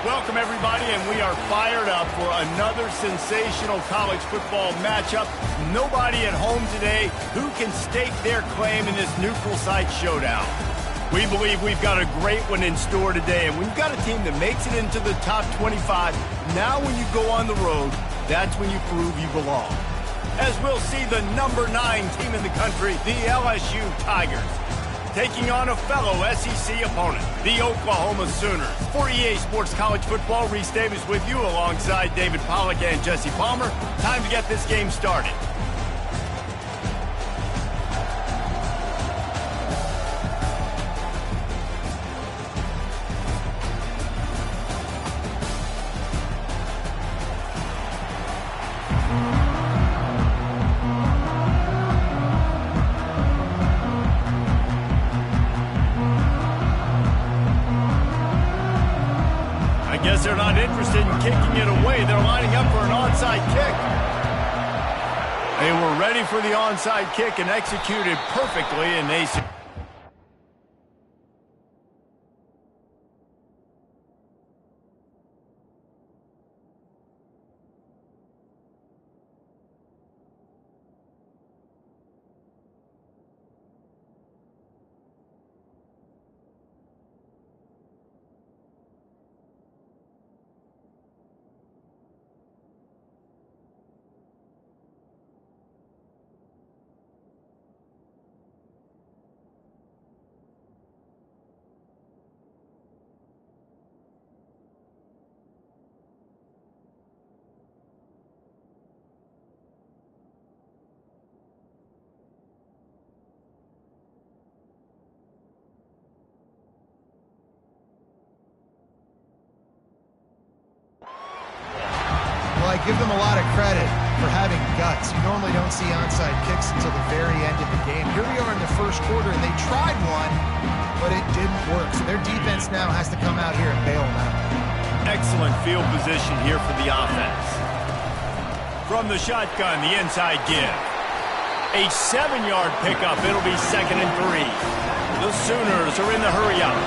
Welcome, everybody, and we are fired up for another sensational college football matchup. Nobody at home today who can stake their claim in this neutral site showdown. We believe we've got a great one in store today, and we've got a team that makes it into the top 25. Now when you go on the road, that's when you prove you belong. As we'll see the number 9 team in the country, the LSU Tigers, taking on a fellow SEC opponent, the Oklahoma Sooners. For EA Sports College Football, Reese Davis with you alongside David Pollack and Jesse Palmer. Time to get this game started. I guess they're not interested in kicking it away. They're lining up for an onside kick. They were ready for the onside kick and executed perfectly, and they... I give them a lot of credit for having guts. You normally don't see onside kicks until the very end of the game. Here we are in the first quarter, and they tried one, but it didn't work. So their defense now has to come out here and bail them out. Excellent field position here for the offense. From the shotgun, the inside give. A 7-yard pickup. It'll be 2nd and 3. The Sooners are in the hurry up.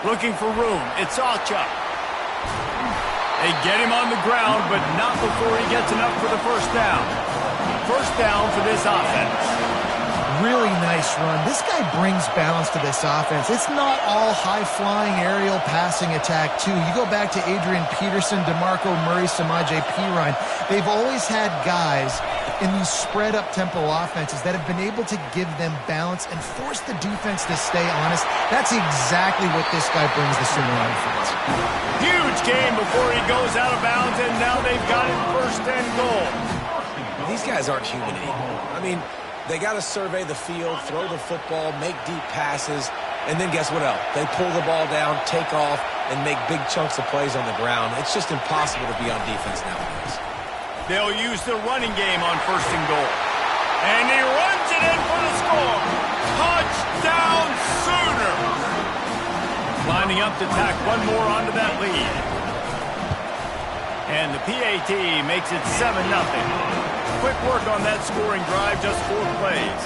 Looking for room. It's Sawchuk. They get him on the ground, but not before he gets enough for the first down. First down for this offense. Really nice run. This guy brings balance to this offense. It's not all high-flying aerial passing attack, too. You go back to Adrian Peterson, DeMarco Murray, Samaje Perine. They've always had guys in these spread-up tempo offenses that have been able to give them balance and force the defense to stay honest. That's exactly what this guy brings the Sooner offense. Huge game before he goes out of bounds, and now they've got it 1st and goal. These guys aren't human anymore. I mean, they got to survey the field, throw the football, make deep passes, and then guess what else? They pull the ball down, take off, and make big chunks of plays on the ground. It's just impossible to be on defense nowadays. They'll use the running game on 1st and goal. And he runs it in for the score. Touchdown, Sooners! Lining up to tack one more onto that lead. And the PAT makes it 7-0. Quick work on that scoring drive, just 4 plays.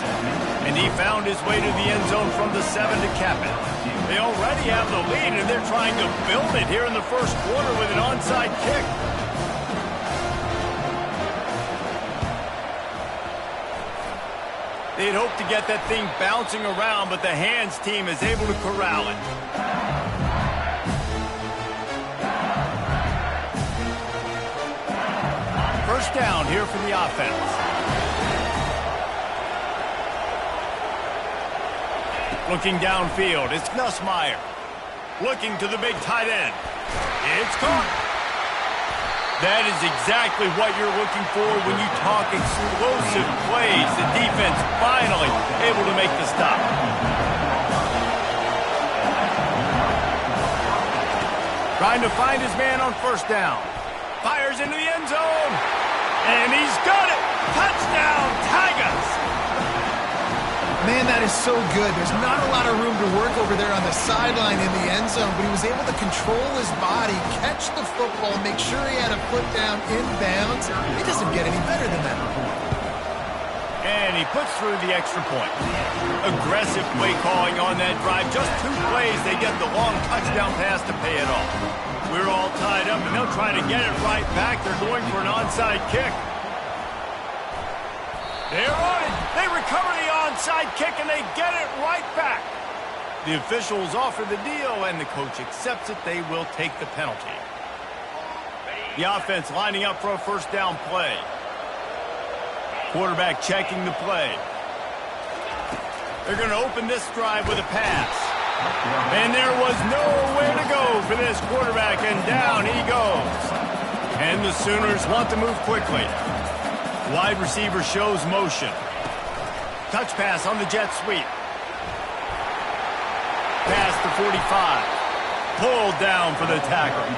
And he found his way to the end zone from the 7 to cap it. They already have the lead, and they're trying to build it here in the first quarter with an onside kick. They'd hope to get that thing bouncing around, but the hands team is able to corral it. First down here for the offense. Looking downfield, it's Nussmeier. Looking to the big tight end. It's caught. That is exactly what you're looking for when you talk explosive plays. The defense finally able to make the stop. Trying to find his man on 1st down. Fires into the end zone. And he's got it. Touchdown, Tigers. Man, that is so good. There's not a lot of room to work over there on the sideline in the end zone, but he was able to control his body, catch the football, make sure he had a foot down in bounds. It doesn't get any better than that. And he puts through the extra point. Aggressive play calling on that drive. Just 2 plays, they get the long touchdown pass to pay it off. We're all tied up, and they'll try to get it right back. They're going for an onside kick. They're on it. They recover the onside kick, and they get it right back. The officials offer the deal, and the coach accepts it. They will take the penalty. The offense lining up for a first down play. Quarterback checking the play. They're going to open this drive with a pass. And there was nowhere to go for this quarterback, and down he goes. And the Sooners want to move quickly. Wide receiver shows motion. Touch pass on the jet sweep. Pass to 45. Pulled down for the tackle.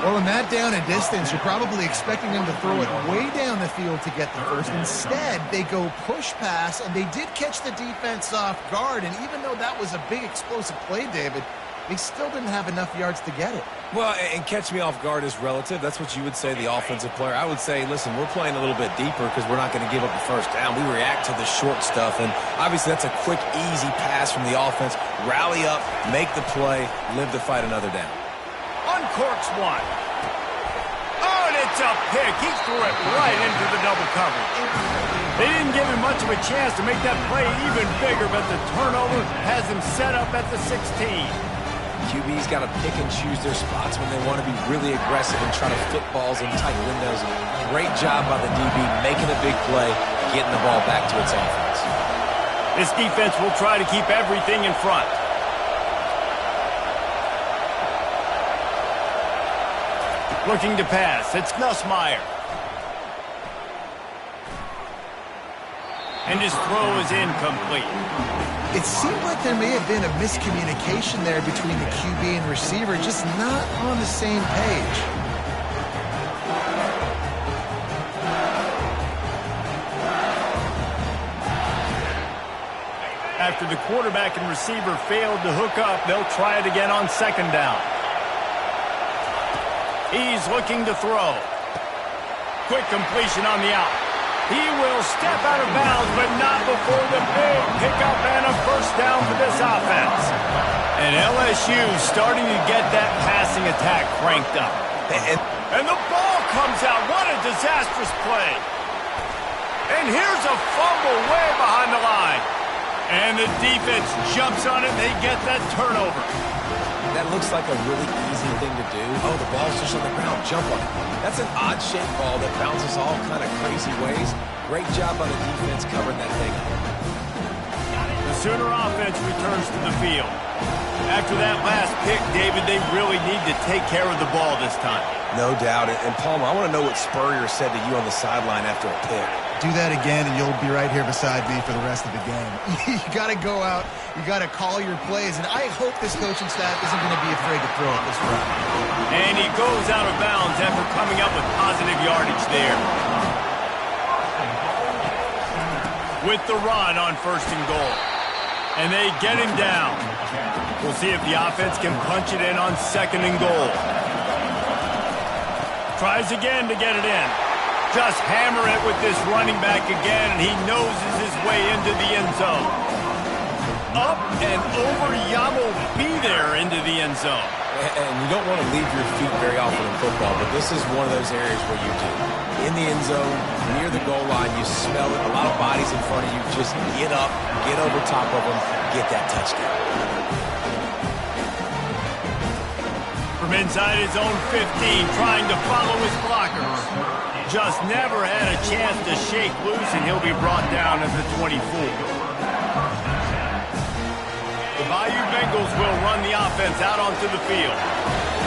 Well, in that down and distance, you're probably expecting them to throw it way down the field to get the first. Instead, they go push pass, and they did catch the defense off guard. And even though that was a big explosive play, David, they still didn't have enough yards to get it. Well, and catch me off guard is relative. That's what you would say, the offensive player. I would say, listen, we're playing a little bit deeper because we're not going to give up the first down. We react to the short stuff, and obviously that's a quick, easy pass from the offense. Rally up, make the play, live to fight another down. Uncorks one. Oh, and it's a pick. He threw it right into the double coverage. They didn't give him much of a chance to make that play even bigger, but the turnover has him set up at the 16. QB's got to pick and choose their spots when they want to be really aggressive and try to fit balls in tight windows. Great job by the DB making a big play, getting the ball back to its offense. This defense will try to keep everything in front. Looking to pass. It's Nussmeier. And his throw is incomplete. It seemed like there may have been a miscommunication there between the QB and receiver, just not on the same page. After the quarterback and receiver failed to hook up, they'll try it again on second down. He's looking to throw. Quick completion on the out. He will step out of bounds, but not before the big pickup and a first down for this offense. And LSU starting to get that passing attack cranked up. And the ball comes out. What a disastrous play. And here's a fumble way behind the line. And the defense jumps on it. They get that turnover. That looks like a really easy thing to do. Oh, the ball's just on the ground. Jump on it. That's an odd-shaped ball that bounces all kind of crazy ways. Great job by the defense covering that thing up. The Sooner offense returns to the field. After that last pick, David, they really need to take care of the ball this time. No doubt. And Palmer, I want to know what Spurrier said to you on the sideline after a pick. Do that again, and you'll be right here beside me for the rest of the game. You got to go out. You got to call your plays, and I hope this coaching staff isn't going to be afraid to throw it this route. And he goes out of bounds after coming up with positive yardage there. With the run on first and goal. And they get him down. We'll see if the offense can punch it in on second and goal. Tries again to get it in. Just hammer it with this running back again, and he noses his way into the end zone. Up and over, Yamo be there into the end zone. And you don't want to leave your feet very often in football, but this is one of those areas where you do. In the end zone, near the goal line, you smell it. A lot of bodies in front of you. Just get up, get over top of them, get that touchdown. From inside his own 15, trying to follow his blockers. Just never had a chance to shake loose, and he'll be brought down at the 24. The Bayou Bengals will run the offense out onto the field.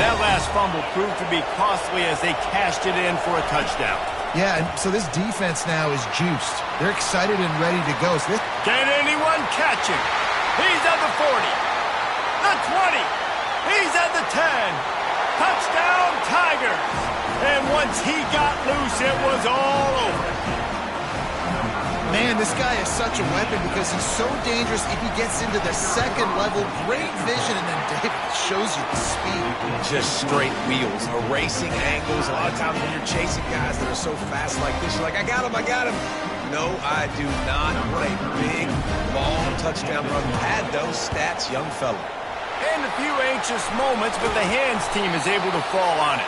That last fumble proved to be costly as they cashed it in for a touchdown. Yeah, and so this defense now is juiced. They're excited and ready to go. So can anyone catch him? He's at the 40, the 20, he's at the 10. Touchdown, Tigers! And once he got loose, it was all over. Man, this guy is such a weapon because he's so dangerous if he gets into the second level. Great vision, and then David shows you the speed. Just straight wheels, erasing angles. A lot of times when you're chasing guys that are so fast like this, you're like, I got him, I got him. No, I do not. What a big, long touchdown run. Had those stats, young fella. And a few anxious moments, but the hands team is able to fall on it.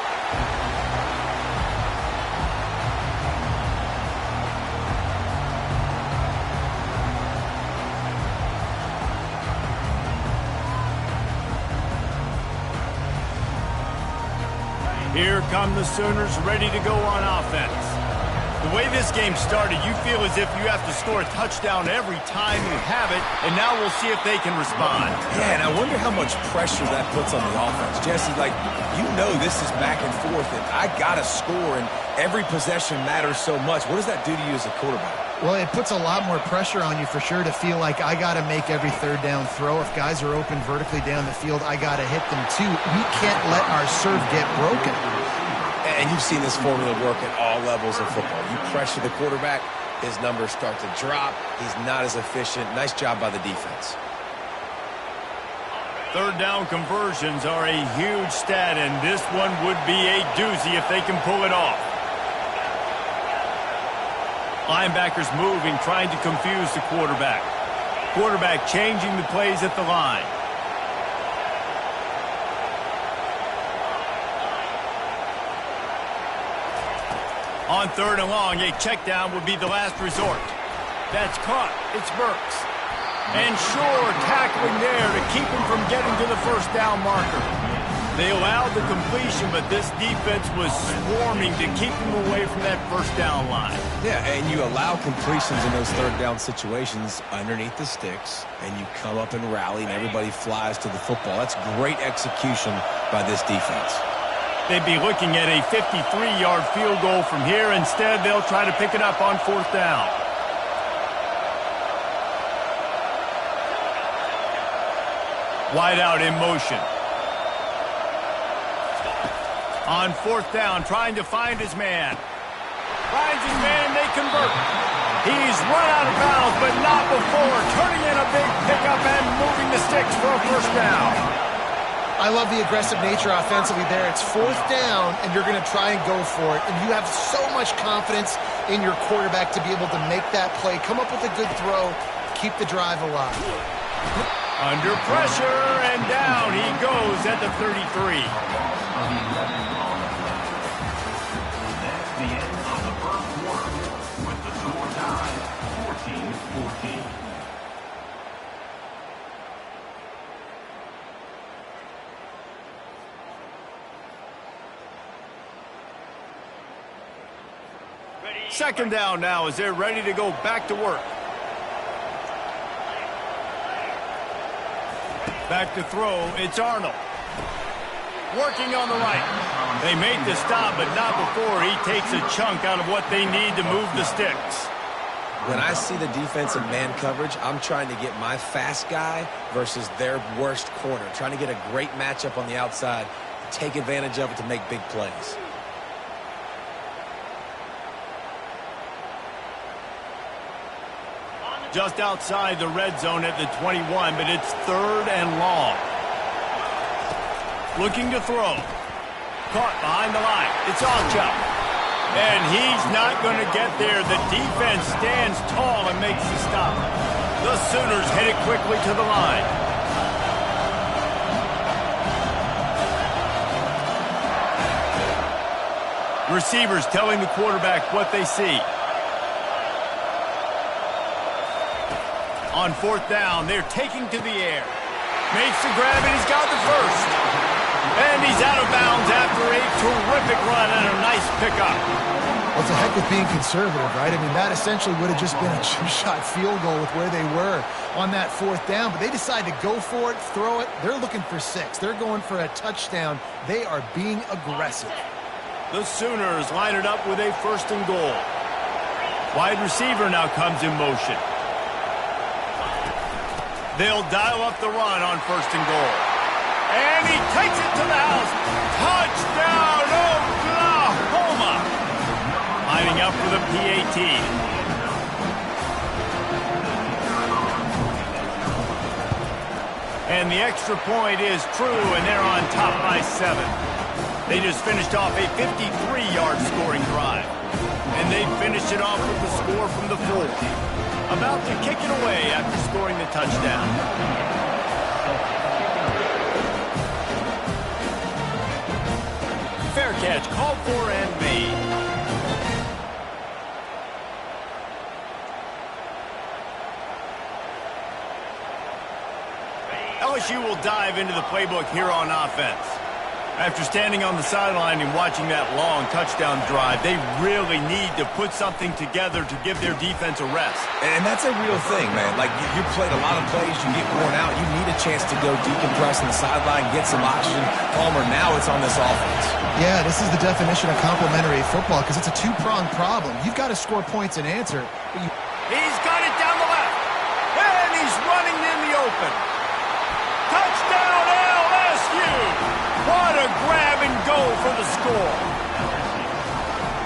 Here come the Sooners ready to go on offense. The way this game started, you feel as if you have to score a touchdown every time you have it, and now we'll see if they can respond. Yeah, and I wonder how much pressure that puts on the offense. Jesse, like, you know this is back and forth, and I got to score, and every possession matters so much. What does that do to you as a quarterback? Well, it puts a lot more pressure on you for sure to feel like I got to make every third down throw. If guys are open vertically down the field, I got to hit them too. We can't let our serve get broken. And you've seen this formula work at all levels of football. You pressure the quarterback, his numbers start to drop. He's not as efficient. Nice job by the defense. Third down conversions are a huge stat, and this one would be a doozy if they can pull it off. Linebackers moving, trying to confuse the quarterback. Quarterback changing the plays at the line. On third and long, a check down would be the last resort. That's caught. It's Burks. And Shore tackling there to keep him from getting to the first down marker. They allowed the completion, but this defense was swarming to keep him away from that first down line. Yeah, and you allow completions in those third down situations underneath the sticks, and you come up and rally, and everybody flies to the football. That's great execution by this defense. They'd be looking at a 53-yard field goal from here. Instead, they'll try to pick it up on fourth down. Wide out in motion. On fourth down, trying to find his man. Finds his man, they convert. He's run out of bounds, but not before turning in a big pickup and moving the sticks for a first down. I love the aggressive nature offensively there. It's fourth down, and you're going to try and go for it. And you have so much confidence in your quarterback to be able to make that play, come up with a good throw, keep the drive alive. Under pressure, and down he goes at the 33. The end of the first quarter with the score tied 14-14. Second down now as they're ready to go back to work. Back to throw, it's Arnold. Working on the right. They make the stop, but not before he takes a chunk out of what they need to move the sticks. When I see the defensive man coverage, I'm trying to get my fast guy versus their worst corner. Trying to get a great matchup on the outside, take advantage of it to make big plays. Just outside the red zone at the 21, but it's third and long. Looking to throw. Caught behind the line. It's Alchuk. And he's not going to get there. The defense stands tall and makes the stop. The Sooners head it quickly to the line. Receivers telling the quarterback what they see. On fourth down, they're taking to the air. Makes the grab, and he's got the first. And he's out of bounds after a terrific run and a nice pickup. Well, it's a heck of being conservative, right? I mean, that essentially would have just been a chip-shot field goal with where they were on that fourth down. But they decide to go for it, throw it. They're looking for 6. They're going for a touchdown. They are being aggressive. The Sooners line it up with a first and goal. Wide receiver now comes in motion. They'll dial up the run on first and goal. And he takes it to the house. Touchdown, Oklahoma! Lining up for the PAT. And the extra point is true, and they're on top by 7. They just finished off a 53-yard scoring drive. And they finished it off with the score from the 4. About to kick it away after scoring the touchdown. Fair catch, called for and made. LSU will dive into the playbook here on offense. After standing on the sideline and watching that long touchdown drive, they really need to put something together to give their defense a rest. And that's a real thing, man. Like, you played a lot of plays, you get worn out, you need a chance to go decompress on the sideline, get some oxygen. Palmer, now it's on this offense. Yeah, this is the definition of complementary football because it's a two-pronged problem. You've got to score points and answer. He's got it down the left, and he's running in the open. Touchdown, LSU! What a grab and go for the score.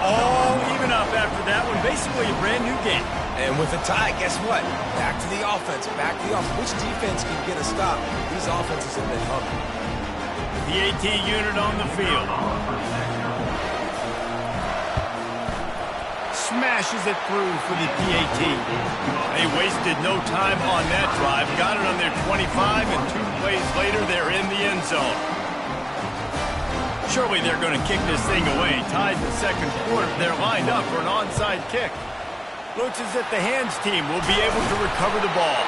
All even up after that one. Basically a brand new game. And with a tie, guess what? Back to the offense. Back to the offense. Which defense can get a stop? These offenses have been humming. The AT unit on the field. Smashes it through for the PAT. They wasted no time on that drive. Got it on their 25, and 2 plays later, they're in the end zone. Surely they're going to kick this thing away. Tied the second quarter. They're lined up for an onside kick. Looks as if the hands team will be able to recover the ball.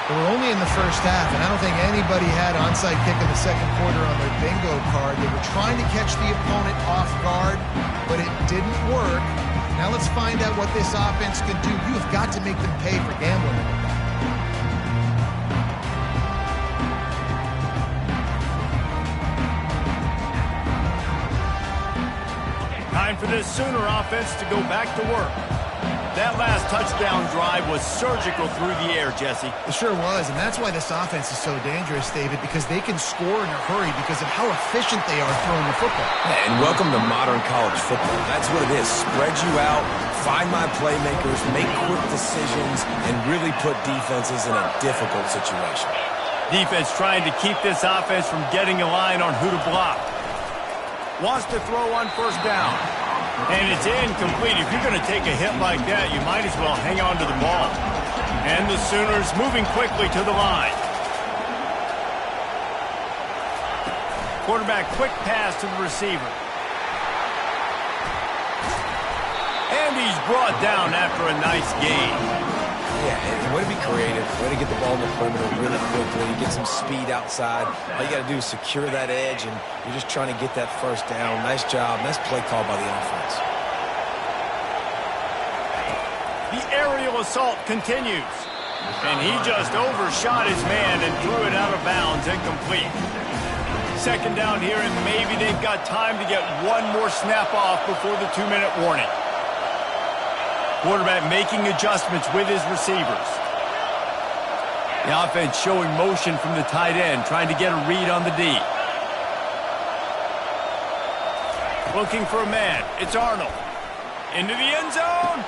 They were only in the first half, and I don't think anybody had onside kick in the second quarter on their bingo card. They were trying to catch the opponent off guard, but it didn't work. Now let's find out what this offense can do. You have got to make them pay for gambling. Time for this Sooner offense to go back to work. That last touchdown drive was surgical through the air, Jesse. It sure was, and that's why this offense is so dangerous, David, because they can score in a hurry because of how efficient they are throwing the football. Yeah, and welcome to modern college football. That's what it is. Spread you out, find my playmakers, make quick decisions, and really put defenses in a difficult situation. Defense trying to keep this offense from getting a line on who to block. Wants to throw on first down. And it's incomplete. If you're going to take a hit like that, you might as well hang on to the ball. And the Sooners moving quickly to the line. Quarterback quick pass to the receiver. And he's brought down after a nice gain. Yeah, and way to be creative, way to get the ball in the perimeter really quickly, get some speed outside. All you got to do is secure that edge, and you're just trying to get that first down. Nice job. Nice play call by the offense. The aerial assault continues. And he just overshot his man and threw it out of bounds, incomplete. Second down here, and maybe they've got time to get one more snap off before the 2-minute warning. Quarterback making adjustments with his receivers. The offense showing motion from the tight end, trying to get a read on the D. Looking for a man. It's Arnold. Into the end zone.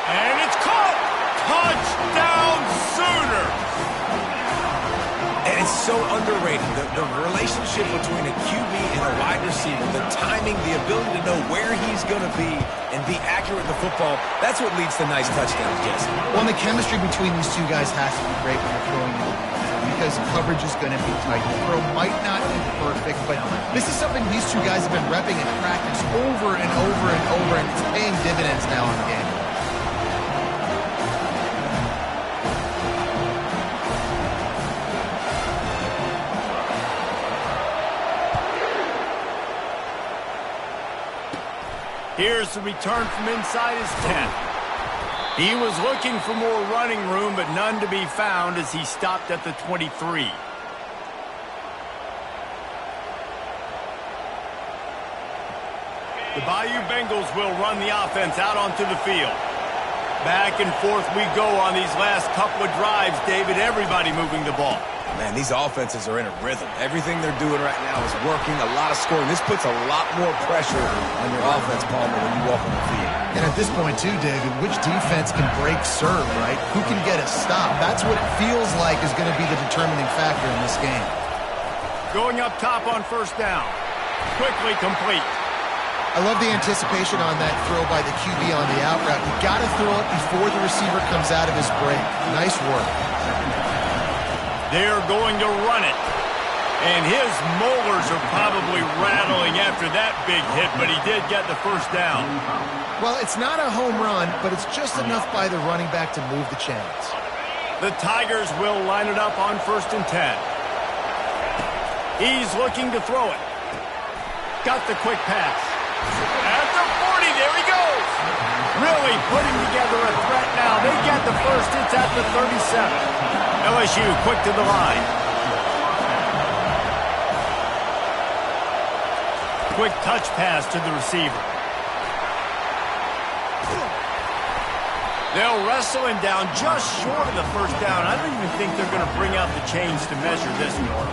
And it's caught. Touchdown Sooners. And it's so underrated. The relationship between a QB and a wide receiver, the timing, the ability to know where he's going to be and be accurate with the football, that's what leads to nice touchdowns, Jesse. Well, the chemistry between these two guys has to be great when they're throwing the ball because coverage is going to be tight. The throw might not be perfect, but this is something these two guys have been repping in practice over and over and over, and it's paying dividends now in the game. Here's the return from inside his 10. He was looking for more running room, but none to be found as he stopped at the 23. The Bayou Bengals will run the offense out onto the field. Back and forth we go on these last couple of drives, David. Everybody moving the ball. Man, these offenses are in a rhythm. Everything they're doing right now is working, a lot of scoring. This puts a lot more pressure on your offense, Palmer, when you walk on the field. And at this point, too, David, which defense can break serve, right? Who can get a stop? That's what it feels like is going to be the determining factor in this game. Going up top on first down. Quickly complete. I love the anticipation on that throw by the QB on the out route. You got to throw it before the receiver comes out of his break. Nice work. They're going to run it. And his molars are probably rattling after that big hit, but he did get the first down. Well, it's not a home run, but it's just enough by the running back to move the chains. The Tigers will line it up on 1st and 10. He's looking to throw it. Got the quick pass. At the 40, there he goes. Really putting together a threat now. They get the first. It's at the 37. LSU quick to the line. Quick touch pass to the receiver. They'll wrestle him down just short of the first down. I don't even think they're going to bring out the chains to measure this one.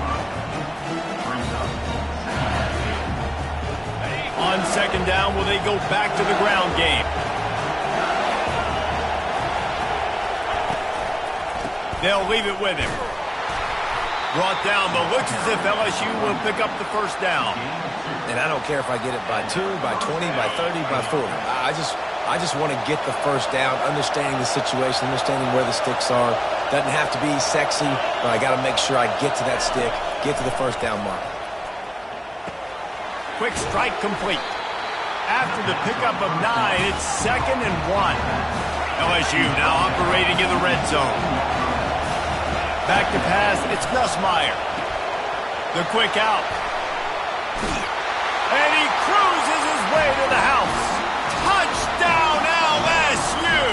On 2nd down, will they go back to the ground game? They'll leave it with him. Brought down, but looks as if LSU will pick up the first down. And I don't care if I get it by 2, by 20, by 30, by 40. I just want to get the first down, understanding the situation, understanding where the sticks are. Doesn't have to be sexy, but I got to make sure I get to that stick, get to the first down mark. Quick strike complete. After the pickup of 9, it's 2nd and 1. LSU now operating in the red zone. Back to pass, it's Nussmeier. The quick out. And he cruises his way to the house. Touchdown, LSU!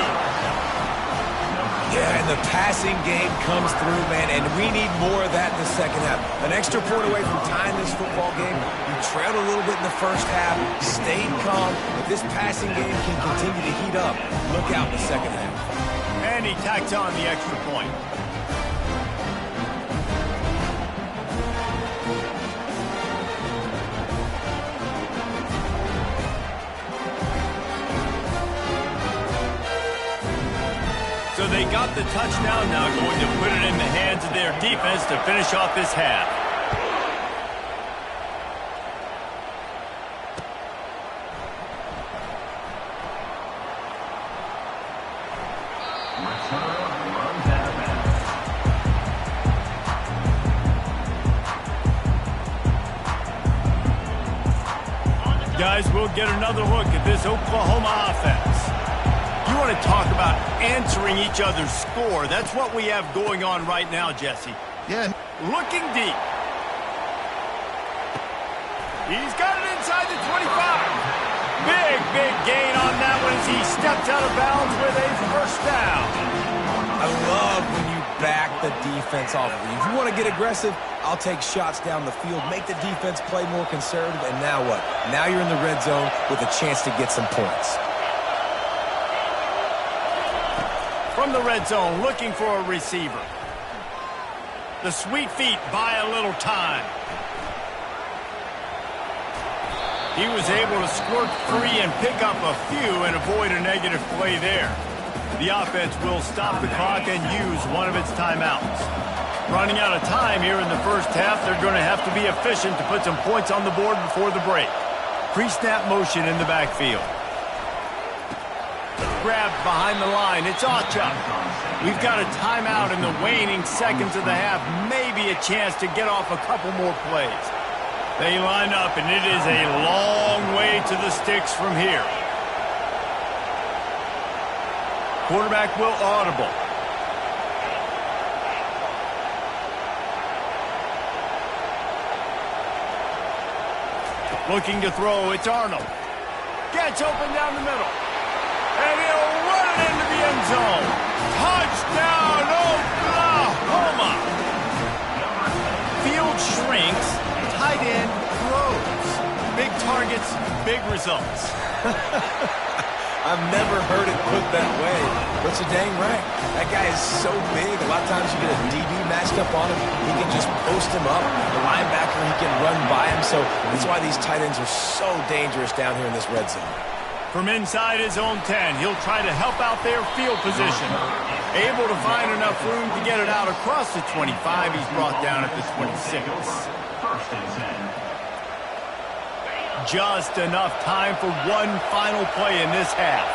Yeah, and the passing game comes through, man, and we need more of that in the second half. An extra point away from tying this football game. You trailed a little bit in the first half, stayed calm. If this passing game can continue to heat up, look out in the second half. And he tacks on the extra point. So they got the touchdown, now going to put it in the hands of their defense to finish off this half. Guys, we'll get another look at this Oklahoma offense. You want to talk about answering each other's score. That's what we have going on right now, Jesse. Yeah. Looking deep. He's got it inside the 25. Big gain on that one as he stepped out of bounds with a first down. I love when you back the defense off of you. If you want to get aggressive, I'll take shots down the field, make the defense play more conservative, and now what? Now you're in the red zone with a chance to get some points. From the red zone, looking for a receiver. The sweet feet buy a little time. He was able to squirt free and pick up a few and avoid a negative play there. The offense will stop the clock and use one of its timeouts. Running out of time here in the first half, they're going to have to be efficient to put some points on the board before the break. Pre-snap motion in the backfield. Grabbed behind the line. It's Ocha. We've got a timeout in the waning seconds of the half. Maybe a chance to get off a couple more plays. They line up, and it is a long way to the sticks from here. Quarterback will audible. Looking to throw. It's Arnold. Gets open down the middle. And he'll run it into the end zone. Touchdown, Oklahoma! Field shrinks, tight end throws. Big targets, big results. I've never heard it put that way, but you're dang right. That guy is so big. A lot of times you get a DB matched up on him. He can just post him up. The linebacker, he can run by him. So that's why these tight ends are so dangerous down here in this red zone. From inside his own 10, he'll try to help out their field position. Able to find enough room to get it out across the 25. He's brought down at the 26. First and 10. Just enough time for one final play in this half.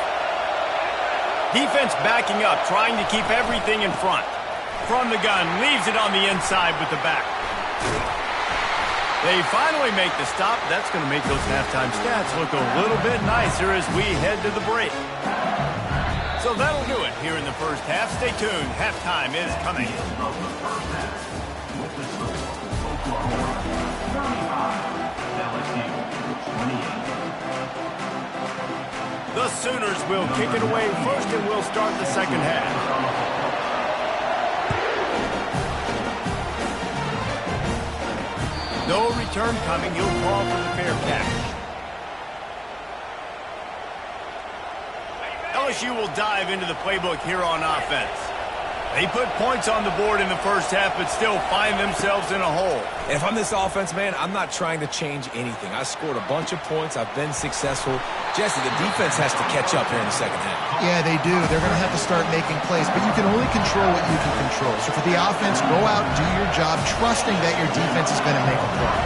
Defense backing up, trying to keep everything in front. From the gun, leaves it on the inside with the back. They finally make the stop. That's going to make those halftime stats look a little bit nicer as we head to the break. So that'll do it here in the first half. Stay tuned. Halftime is coming. Of the first half. With the score, Oklahoma 35, LSU 28. The Sooners will kick it away first, and we'll start the second half. No return coming. He'll call for the fair catch. LSU will dive into the playbook here on offense. They put points on the board in the first half, but still find themselves in a hole. And if I'm this offense, man, I'm not trying to change anything. I scored a bunch of points. I've been successful. Jesse, the defense has to catch up here in the second half. Yeah, they do. They're going to have to start making plays, but you can only control what you can control. So for the offense, go out, do your job, trusting that your defense is going to make a play.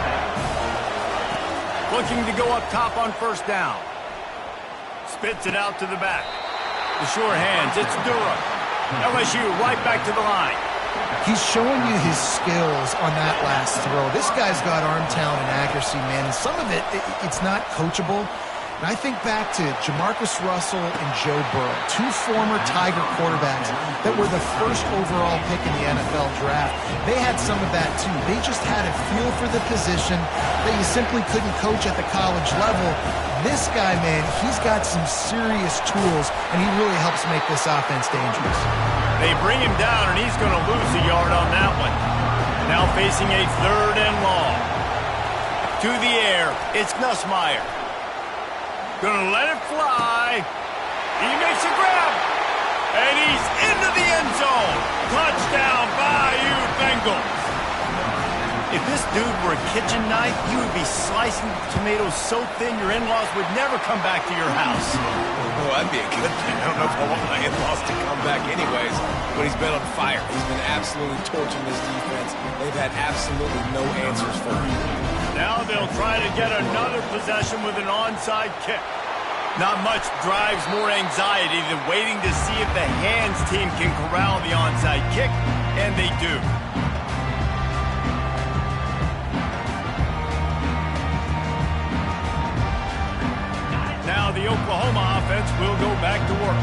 Looking to go up top on first down. Spits it out to the back. The sure hands, it's Durham. LSU right back to the line. He's showing you his skills on that last throw. This guy's got arm talent and accuracy, man. And some of it's not coachable. And I think back to Jamarcus Russell and Joe Burrow, two former Tiger quarterbacks that were the first overall pick in the NFL draft. They had some of that, too. They just had a feel for the position that you simply couldn't coach at the college level. This guy, man, he's got some serious tools, and he really helps make this offense dangerous. They bring him down, and he's going to lose a yard on that one. Now facing a third and long. To the air, it's Nussmeier. Gonna let it fly. He makes a grab. And he's into the end zone. Touchdown, Bayou Bengals. If this dude were a kitchen knife, you would be slicing tomatoes so thin your in-laws would never come back to your house. Oh, that'd be a good thing. I don't know if I want my in-laws to come back anyways, but he's been on fire. He's been absolutely torching this defense. They've had absolutely no answers for him. Now they'll try to get another possession with an onside kick. Not much drives more anxiety than waiting to see if the hands team can corral the onside kick, and they do. Now the Oklahoma offense will go back to work.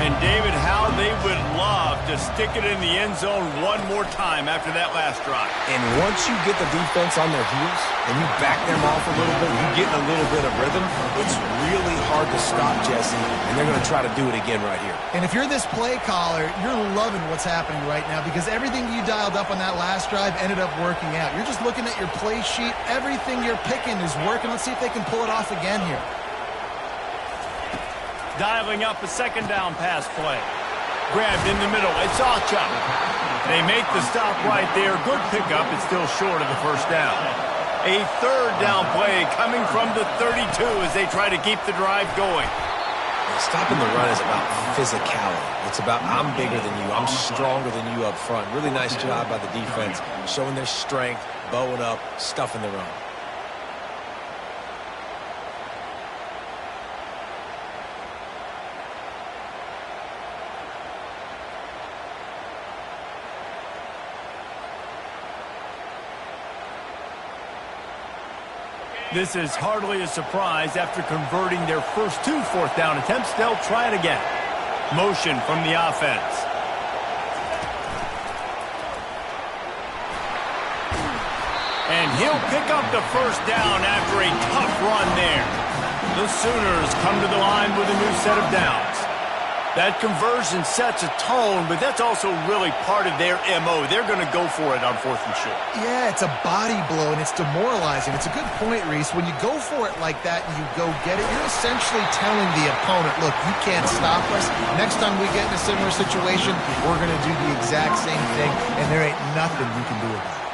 And David, how they would love to stick it in the end zone one more time after that last drive. And once you get the defense on their heels and you back them off a little bit, you get in a little bit of rhythm, it's really hard to stop, Jesse, and they're going to try to do it again right here. And if you're this play caller, you're loving what's happening right now because everything you dialed up on that last drive ended up working out. You're just looking at your play sheet. Everything you're picking is working. Let's see if they can pull it off again here. Dialing up a second down pass play. Grabbed in the middle. It's Ocha. They make the stop right there. Good pickup. It's still short of the first down. A third down play coming from the 32 as they try to keep the drive going. Stopping the run is about physicality. It's about I'm bigger than you. I'm stronger than you up front. Really nice job by the defense, showing their strength, bowing up, stuffing the run. This is hardly a surprise. After converting their first two fourth down attempts, they'll try it again. Motion from the offense. And he'll pick up the first down after a tough run there. The Sooners come to the line with a new set of downs. That conversion sets a tone, but that's also really part of their MO. They're going to go for it on 4th and short. Yeah, it's a body blow, and it's demoralizing. It's a good point, Reese. When you go for it like that and you go get it, you're essentially telling the opponent, look, you can't stop us. Next time we get in a similar situation, we're going to do the exact same thing, and there ain't nothing you can do about it.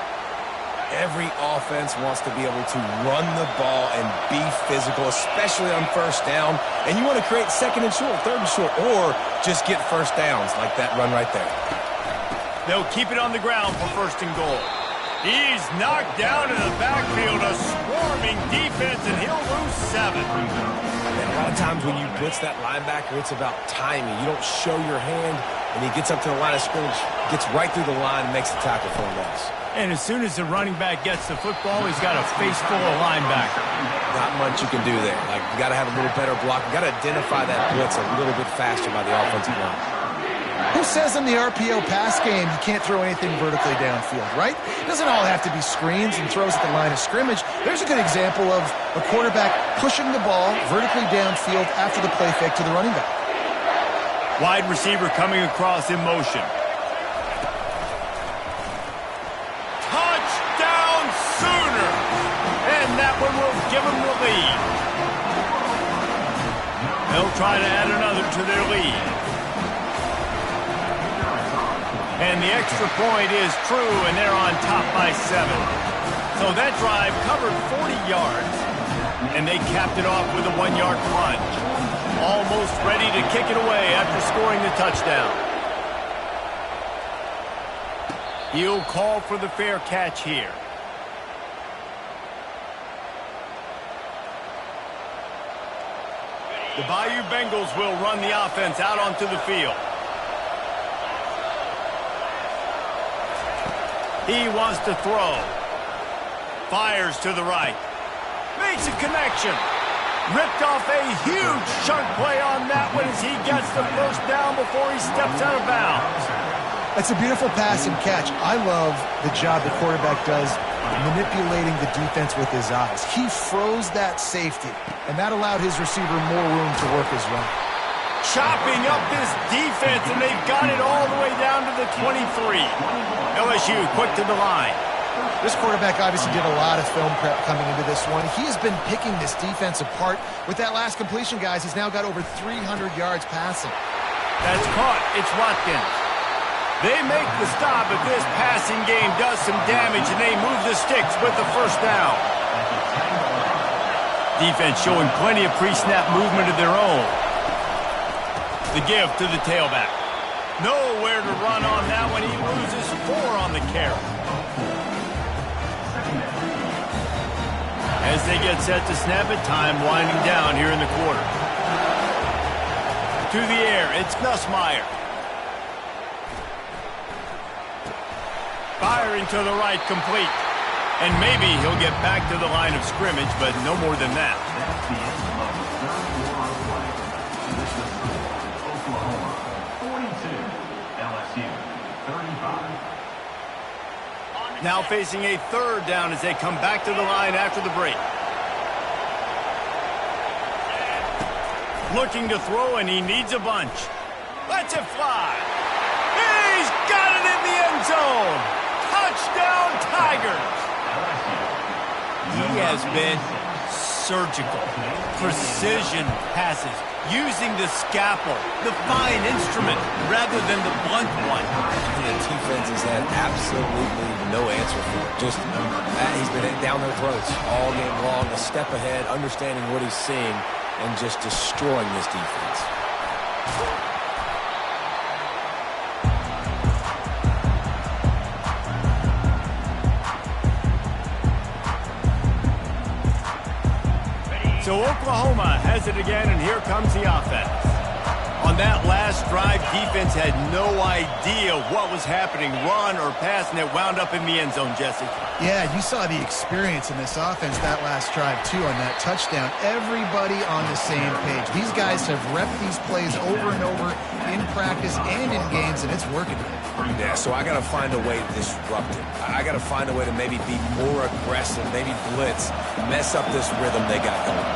Every offense wants to be able to run the ball and be physical, especially on 1st down. And you want to create 2nd and short, 3rd and short, or just get 1st downs like that run right there. They'll keep it on the ground for 1st and goal. He's knocked down in the backfield, a swarming defense, and he'll lose 7. And a lot of times when you blitz that linebacker, it's about timing. You don't show your hand, and he gets up to the line of scrimmage, gets right through the line, and makes the tackle for a loss. And as soon as the running back gets the football, he's got a face full of linebacker. Not much you can do there. Like, you got to have a little better block. You got to identify that blitz a little bit faster by the offensive line. Who says in the RPO pass game you can't throw anything vertically downfield, right? It doesn't all have to be screens and throws at the line of scrimmage. There's a good example of a quarterback pushing the ball vertically downfield after the play fake to the running back. Wide receiver coming across in motion. Touchdown Sooner! And that one will give them the lead. They'll try to add another to their lead. And the extra point is true, and they're on top by 7. So that drive covered 40 yards, and they capped it off with a 1-yard plunge. Almost ready to kick it away after scoring the touchdown. He'll call for the fair catch here. The Bayou Bengals will run the offense out onto the field. He wants to throw. Fires to the right. Makes a connection. Ripped off a huge chunk play on that one as he gets the 1st down before he steps out of bounds. That's a beautiful pass and catch. I love the job the quarterback does manipulating the defense with his eyes. He froze that safety, and that allowed his receiver more room to work his run. Chopping up this defense, and they've got it all the way down to the 23. LSU quick to the line. This quarterback obviously did a lot of film prep coming into this one. He has been picking this defense apart. With that last completion, guys, he's now got over 300 yards passing. That's caught. It's Watkins. They make the stop, but this passing game does some damage, and they move the sticks with the 1st down. Defense showing plenty of pre-snap movement of their own. The give to the tailback. Nowhere to run on that one. He loses 4 on the carry. As they get set to snap it, time winding down here in the quarter. To the air, it's Nussmeier. Firing to the right, complete. And maybe he'll get back to the line of scrimmage, but no more than that. That's the end of the third quarter of play. This is Oklahoma 42, LSU 35. Now facing a 3rd down as they come back to the line after the break. Looking to throw, and he needs a bunch. Lets it fly. He's got it in the end zone. Touchdown, Tigers. He has been surgical. Precision passes. Using the scalpel, the fine instrument, rather than the blunt one. The defense has had absolutely no answer for it. Just, he's been down their throats all game long, a step ahead, understanding what he's seeing, and just destroying this defense. So Oklahoma has it again, and here comes the offense. On that last drive, defense had no idea what was happening, run or pass, and it wound up in the end zone, Jesse. Yeah, you saw the experience in this offense that last drive, too, on that touchdown. Everybody on the same page. These guys have repped these plays over and over in practice and in games, and it's working. Yeah, so I got to find a way to disrupt it. I got to find a way to maybe be more aggressive, maybe blitz, mess up this rhythm they got going.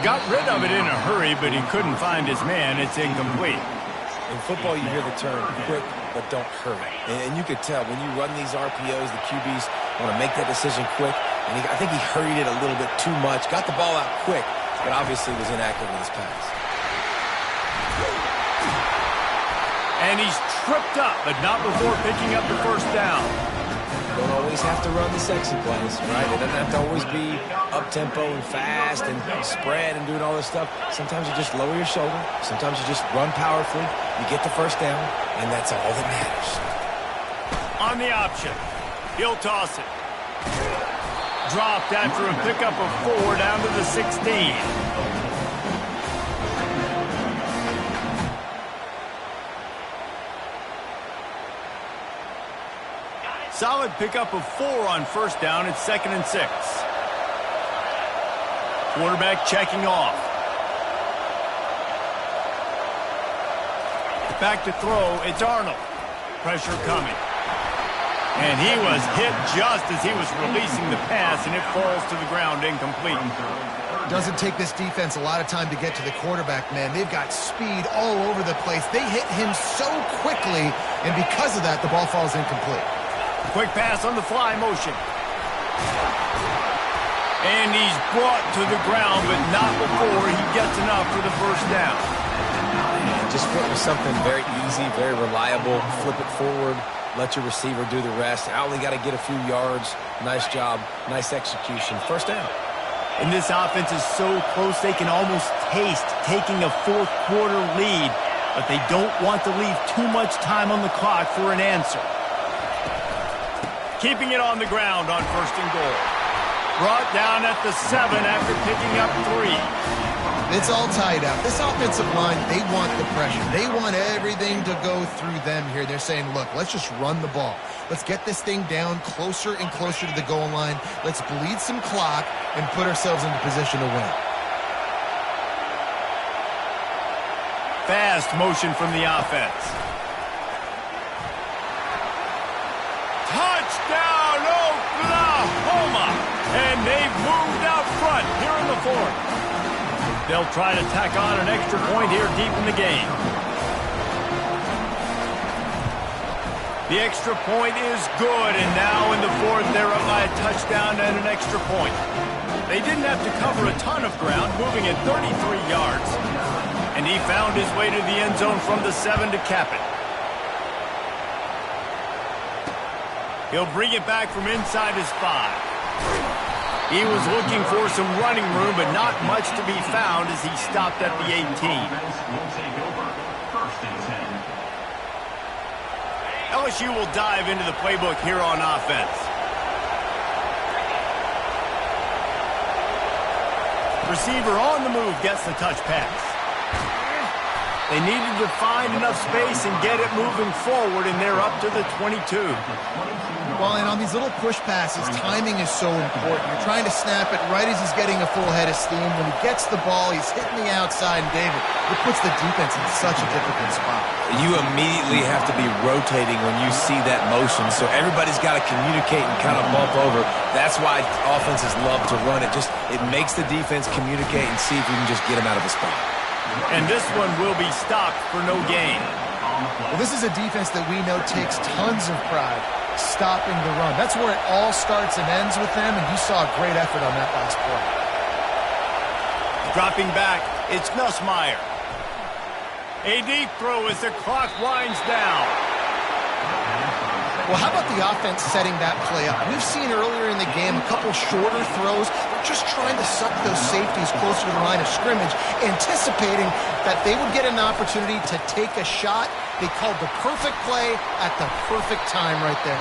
Got rid of it in a hurry, but he couldn't find his man. It's incomplete. In football, you hear the term quick, but don't hurry. And you could tell when you run these RPOs, the QBs want to make that decision quick. And I think he hurried it a little bit too much. Got the ball out quick, but obviously was inaccurate with his pass. And he's tripped up, but not before picking up the first down. Don't always have to run the sexy plays, right? It doesn't have to always be up-tempo and fast and spread and doing all this stuff. Sometimes you just lower your shoulder. Sometimes you just run powerfully. You get the first down, and that's all that matters. On the option, he'll toss it. Dropped after a pickup of 4 down to the 16. Solid pickup of 4 on first down. It's 2nd and 6. Quarterback checking off. Back to throw. It's Arnold. Pressure coming. And he was hit just as he was releasing the pass, and it falls to the ground incomplete. Doesn't take this defense a lot of time to get to the quarterback, man. They've got speed all over the place. They hit him so quickly, and because of that, the ball falls incomplete. Quick pass on the fly motion. And he's brought to the ground, but not before he gets enough for the first down. And just flip with something very easy, very reliable. Flip it forward. Let your receiver do the rest. I only got to get a few yards. Nice job. Nice execution. First down. And this offense is so close they can almost taste taking a fourth quarter lead, but they don't want to leave too much time on the clock for an answer. Keeping it on the ground on 1st and goal. Brought down at the 7 after picking up 3. It's all tied up. This offensive line, they want the pressure. They want everything to go through them here. They're saying, look, let's just run the ball. Let's get this thing down closer and closer to the goal line. Let's bleed some clock and put ourselves into position to win. Fast motion from the offense. Touchdown, Oklahoma! And they've moved out front here in the 4th. They'll try to tack on an extra point here deep in the game. The extra point is good, and now in the 4th, they're up by a touchdown and an extra point. They didn't have to cover a ton of ground, moving at 33 yards, and he found his way to the end zone from the 7 to cap it. He'll bring it back from inside his 5. He was looking for some running room, but not much to be found as he stopped at the 18. LSU will dive into the playbook here on offense. Receiver on the move gets the touch pass. They needed to find enough space and get it moving forward, and they're up to the 22. Well, and on these little push passes, timing is so important. You're trying to snap it right as he's getting a full head of steam. When he gets the ball, he's hitting the outside, and David, it puts the defense in such a difficult spot. You immediately have to be rotating when you see that motion, so everybody's got to communicate and kind of bump over. That's why offenses love to run it. It makes the defense communicate and see if you can just get him out of a spot. And this one will be stopped for no gain. Well, this is a defense that we know takes tons of pride stopping the run. That's where it all starts and ends with them, and you saw a great effort on that last play. Dropping back, it's Nussmeier. A deep throw as the clock winds down. Well, how about the offense setting that play up? We've seen earlier in the game a couple shorter throws. They're just trying to suck those safeties closer to the line of scrimmage, anticipating that they would get an opportunity to take a shot. They called the perfect play at the perfect time right there.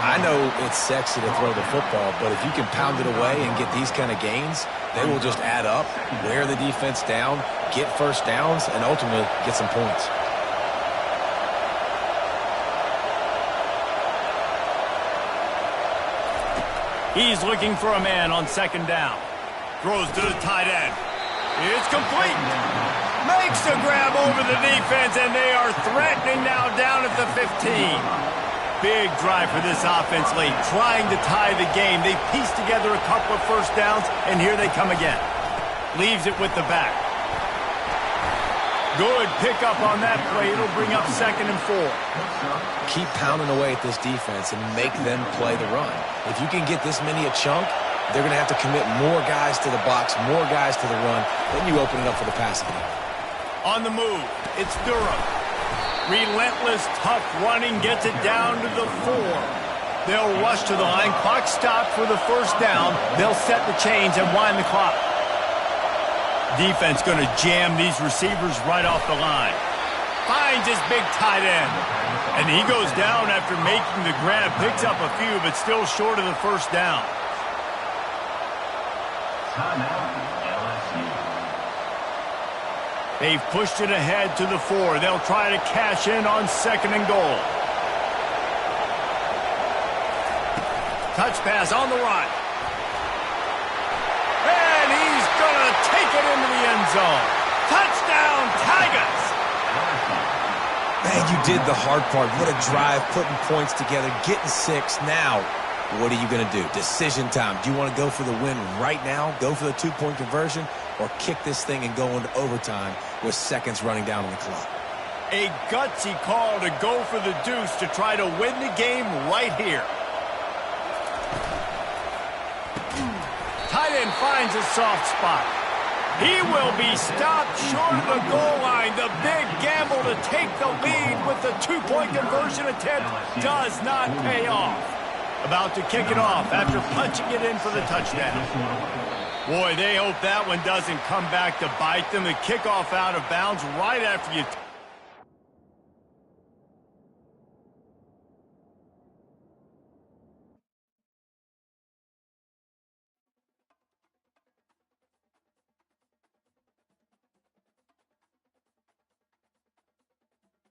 I know it's sexy to throw the football, but if you can pound it away and get these kind of gains, they will just add up, wear the defense down, get first downs, and ultimately get some points. He's looking for a man on 2nd down. Throws to the tight end. It's complete. Makes the grab over the defense, and they are threatening now down at the 15. Big drive for this offense late, trying to tie the game. They pieced together a couple of first downs, and here they come again. Leaves it with the back. Good pickup on that play. It'll bring up 2nd and 4. Keep pounding away at this defense and make them play the run. If you can get this many a chunk, they're going to have to commit more guys to the box, more guys to the run. Then you open it up for the passing game. On the move, it's Durham. Relentless, tough running, gets it down to the 4. They'll rush to the line. Clock stopped for the 1st down. They'll set the chains and wind the clock. Defense going to jam these receivers right off the line. Finds his big tight end. And he goes down after making the grab. Picks up a few, but still short of the 1st down. Timeout, LSU. They've pushed it ahead to the 4. They'll try to cash in on 2nd and goal. Touch pass on the run. And he's going to take it into the end zone. Touchdown, Tigers! Man, you did the hard part. What a drive, putting points together, getting 6. Now, what are you going to do? Decision time. Do you want to go for the win right now, go for the 2-point conversion, or kick this thing and go into overtime with seconds running down on the clock? A gutsy call to go for the deuce to try to win the game right here. Tight end finds a soft spot. He will be stopped short of the goal line. The big gamble to take the lead with the 2-point conversion attempt does not pay off. About to kick it off after punching it in for the touchdown. Boy, they hope that one doesn't come back to bite them. The kickoff out of bounds right after you...